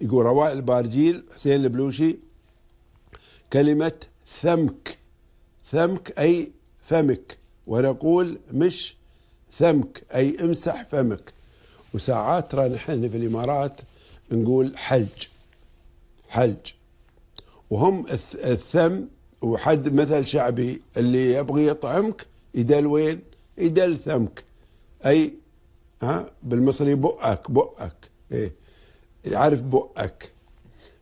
يقول روائل البارجيل حسين البلوشي كلمة ثمك، ثمك أي فمك، ونقول مش ثمك أي امسح فمك. وساعات ترى نحن في الإمارات نقول حلج، حلج، وهم الثم وحد مثل شعبي اللي يبغي يطعمك يدل وين؟ يدل ثمك، أي بالمصري بؤك، بؤك، إيه يعرف بؤك.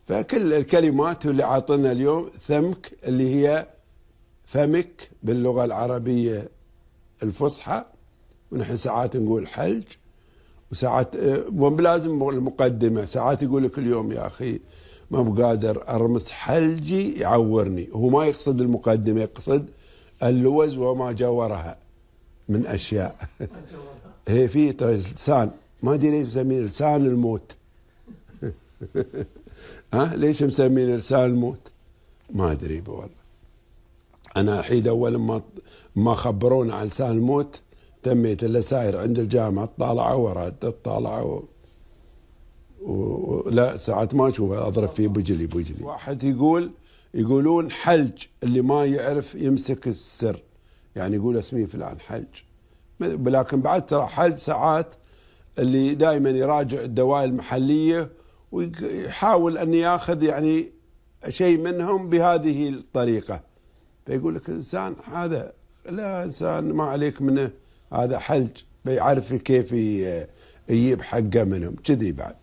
فكل الكلمات اللي عاطلنا اليوم ثمك اللي هي فمك باللغة العربية الفصحى، ونحن ساعات نقول حلج، وساعات مو بلازم المقدمة، ساعات يقول لك اليوم يا أخي ما بقادر أرمس حلجي يعورني، هو ما يقصد المقدمة، يقصد اللوز وما جاورها من أشياء. هي في لسان، ما أدري ليش مسمين لسان الموت. ليش مسمين لسان الموت؟ ما أدري والله. أنا حيد أول ما خبرونا عن لسان الموت تميت إلا ساير عند الجامعة طالعوا ورا تطالعوا ولا ساعات ما أشوفه أضرب فيه بجلي بجلي. واحد يقولون حلج اللي ما يعرف يمسك السر، يعني يقول اسمي فلان حلج، لكن بعد ترى حلج ساعات اللي دائما يراجع الدواء المحلية ويحاول أن ياخذ يعني شيء منهم بهذه الطريقة، فيقول لك إنسان هذا لا إنسان ما عليك منه، هذا حلج، بيعرف كيف يجيب حقه منهم كذي بعد.